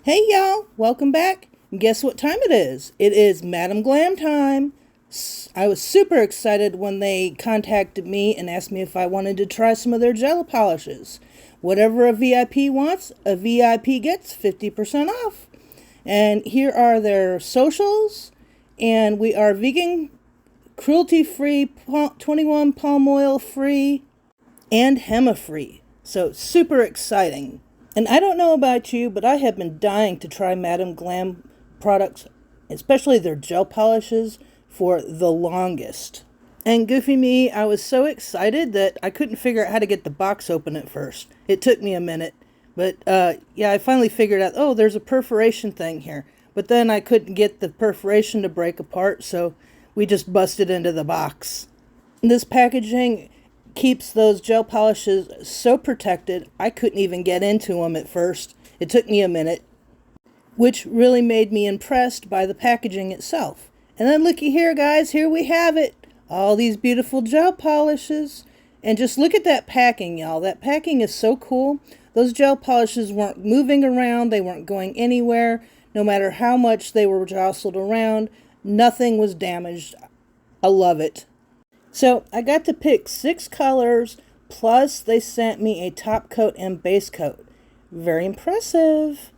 Hey y'all, welcome back. And guess what time it is? It is Madam Glam time. I was super excited when they contacted me and asked me if I wanted to try some of their gel polishes. Whatever a VIP wants, a VIP gets 50% off. And here are their socials. And we are vegan, cruelty-free, 21 palm oil free, and HEMA-free. So super exciting. And I don't know about you, but I have been dying to try Madam Glam products, especially their gel polishes, for the longest. And goofy me, I was so excited that I couldn't figure out how to get the box open at first. It took me a minute, but yeah, I finally figured out, oh, there's a perforation thing here. But then I couldn't get the perforation to break apart, so we just busted into the box. This packaging keeps those gel polishes so protected, I couldn't even get into them at first. It took me a minute, which really made me impressed by the packaging itself. And then looky here, guys, here we have it. All these beautiful gel polishes. And just look at that packing, y'all. That packing is so cool. Those gel polishes weren't moving around. They weren't going anywhere. No matter how much they were jostled around, nothing was damaged. I love it. So I got to pick 6 colors, plus they sent me a top coat and base coat. Very impressive.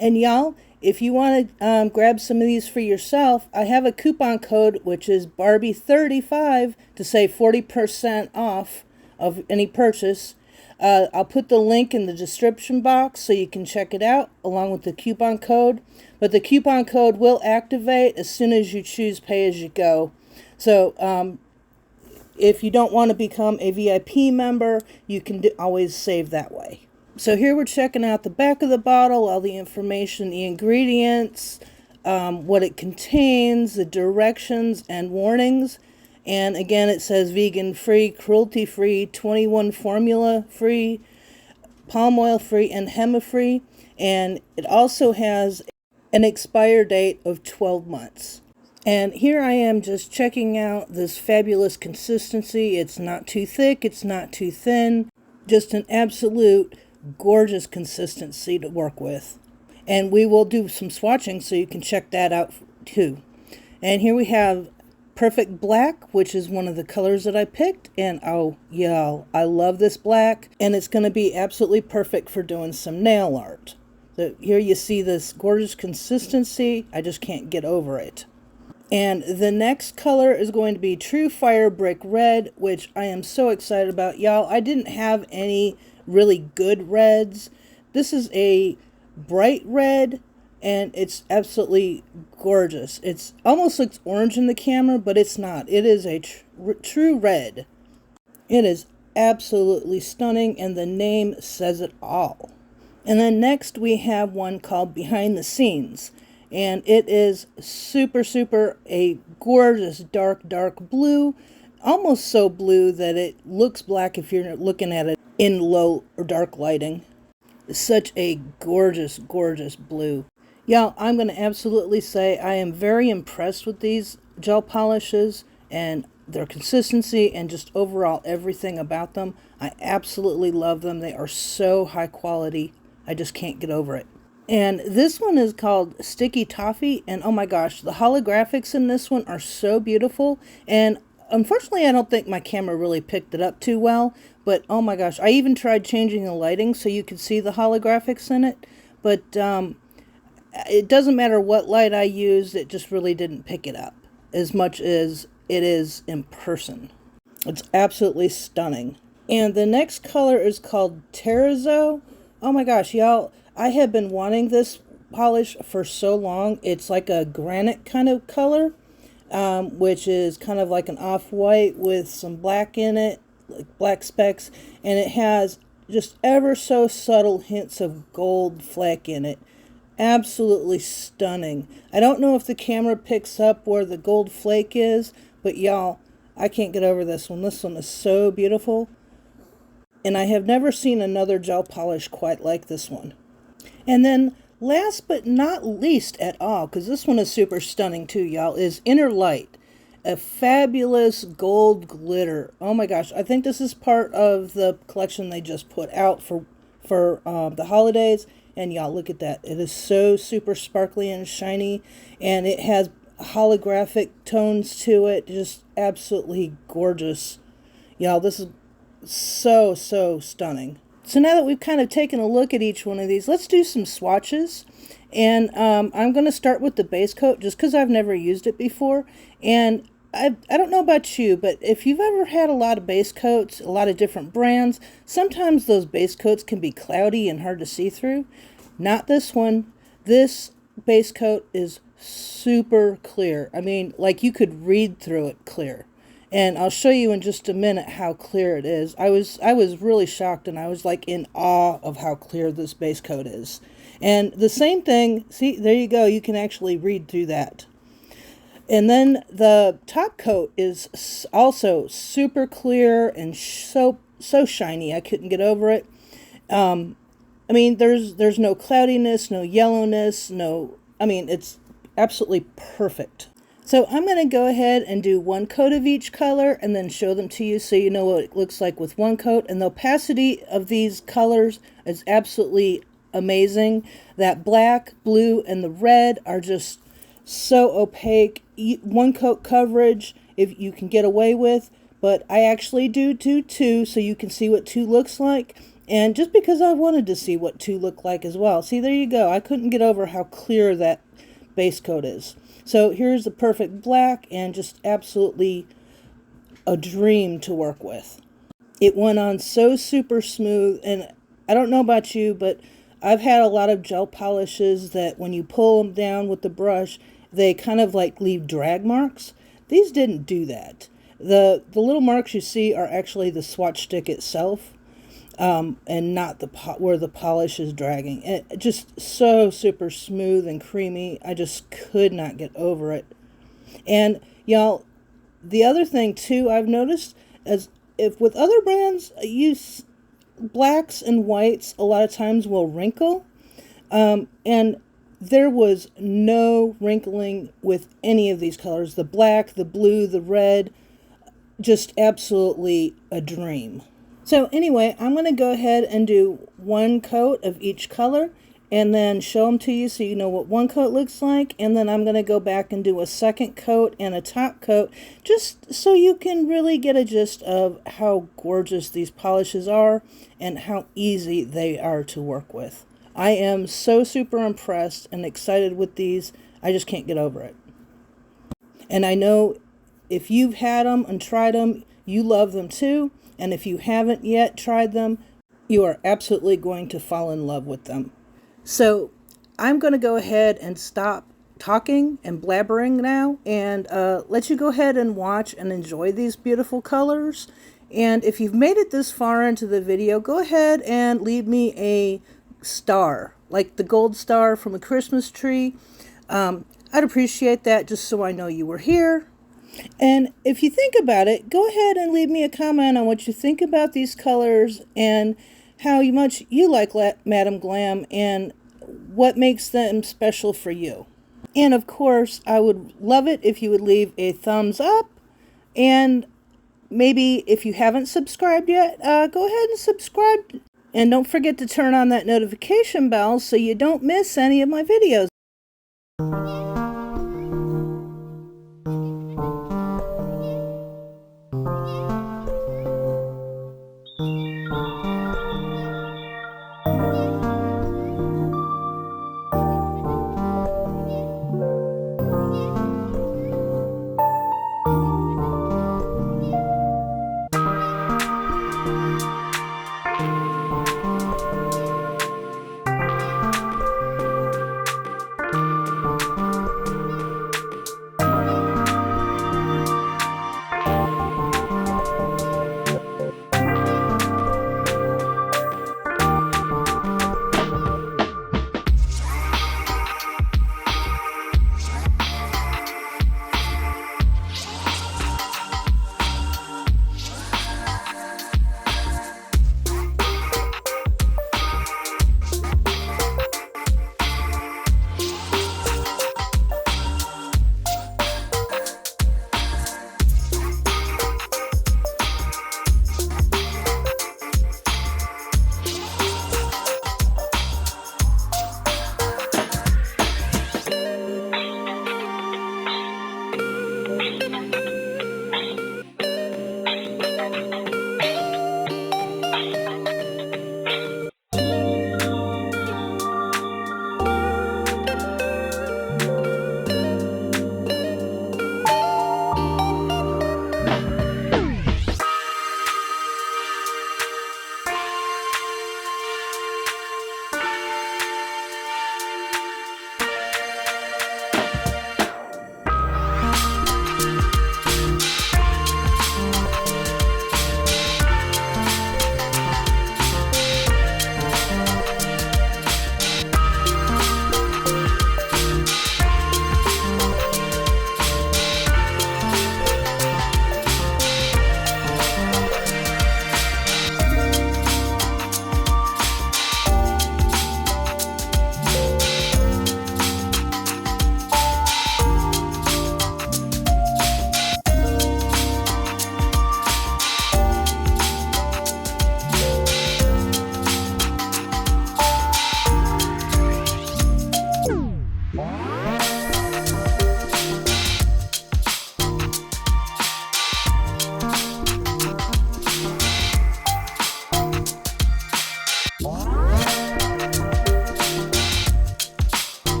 And y'all, if you want to grab some of these for yourself, I have a coupon code, which is Barbie35, to save 40% off of any purchase. I'll put the link in the description box so you can check it out along with the coupon code. But the coupon code will activate as soon as you choose pay as you go. So if you don't want to become a VIP member, you can always save that way. So here we're checking out the back of the bottle, all the information, the ingredients, what it contains, the directions and warnings. And again, it says vegan-free, cruelty-free, 21 formula-free, palm oil-free, and HEMA-free. And it also has an expire date of 12 months. And here I am just checking out this fabulous consistency. It's not too thick, it's not too thin, just an absolute gorgeous consistency to work with. And we will do some swatching so you can check that out too. And here we have Perfect Black, which is one of the colors that I picked. And oh, y'all, I love this black. And it's going to be absolutely perfect for doing some nail art. So here you see this gorgeous consistency. I just can't get over it. And the next color is going to be True Fire Brick Red, which I am so excited about. Y'all, I didn't have any really good reds. This is a bright red, and it's absolutely gorgeous. It almost looks orange in the camera, but it's not. It is a true red. It is absolutely stunning, and the name says it all. And then next we have one called Behind the Scenes. And it is super a gorgeous dark blue, almost so blue that it looks black if you're looking at it in low or dark lighting. Such a gorgeous blue. Y'all, I'm going to absolutely say I am very impressed with these gel polishes and their consistency and just overall everything about them. I absolutely love them. They are so high quality. I just can't get over it. And this one is called Sticky Toffee, and oh my gosh, the holographics in this one are so beautiful. And unfortunately, I don't think my camera really picked it up too well, but oh my gosh, I even tried changing the lighting so you could see the holographics in it, but it doesn't matter what light I used, it just really didn't pick it up as much as it is in person. It's absolutely stunning. And the next color is called Terrazzo. Oh my gosh, y'all, I have been wanting this polish for so long. It's like a granite kind of color, which is kind of like an off-white with some black in it, like black specks, and it has just ever so subtle hints of gold fleck in it. Absolutely stunning. I don't know if the camera picks up where the gold flake is, but y'all, I can't get over this one. This one is so beautiful. And I have never seen another gel polish quite like this one. And then last but not least at all, because this one is super stunning too, y'all, is Inner Light. A fabulous gold glitter. Oh my gosh, I think this is part of the collection they just put out for the holidays. And y'all, look at that. It is so super sparkly and shiny, and it has holographic tones to it. Just absolutely gorgeous. Y'all, this is so, so stunning. So now that we've kind of taken a look at each one of these, let's do some swatches. And I'm going to start with the base coat just because I've never used it before. And I don't know about you, but if you've ever had a lot of base coats, a lot of different brands, sometimes those base coats can be cloudy and hard to see through. Not this one. This base coat is super clear. I mean, like you could read through it clear. And I'll show you in just a minute how clear it is. I was really shocked, and I was like in awe of how clear this base coat is. And the same thing, see, there you go, you can actually read through that. And then the top coat is also super clear and so shiny. I couldn't get over it. I mean, there's no cloudiness, no yellowness, it's absolutely perfect. So I'm going to go ahead and do one coat of each color and then show them to you so you know what it looks like with one coat. And the opacity of these colors is absolutely amazing. That black, blue, and the red are just so opaque. One coat coverage, if you can get away with, but I actually do two so you can see what two looks like. And just because I wanted to see what two look like as well. See, there you go. I couldn't get over how clear that base coat is. So here's the perfect black, and just absolutely a dream to work with. It went on so super smooth, and I don't know about you, but I've had a lot of gel polishes that when you pull them down with the brush, they kind of like leave drag marks. These didn't do that. The little marks you see are actually the swatch stick itself, and not where the polish is dragging. And it just so super smooth and creamy. I just could not get over it. And y'all, the other thing too I've noticed is if with other brands use blacks and whites, a lot of times will wrinkle, and there was no wrinkling with any of these colors. The black, the blue, the red, just absolutely a dream. So anyway, I'm going to go ahead and do one coat of each color and then show them to you so you know what one coat looks like. And then I'm going to go back and do a second coat and a top coat just so you can really get a gist of how gorgeous these polishes are and how easy they are to work with. I am so super impressed and excited with these. I just can't get over it. And I know if you've had them and tried them, you love them too. And if you haven't yet tried them, you are absolutely going to fall in love with them. So I'm going to go ahead and stop talking and blabbering now and let you go ahead and watch and enjoy these beautiful colors. And if you've made it this far into the video, go ahead and leave me a star, like the gold star from a Christmas tree. I'd appreciate that just so I know you were here. And if you think about it, go ahead and leave me a comment on what you think about these colors and how much you like Madam Glam and what makes them special for you. And of course, I would love it if you would leave a thumbs up. And maybe if you haven't subscribed yet, go ahead and subscribe. And don't forget to turn on that notification bell so you don't miss any of my videos.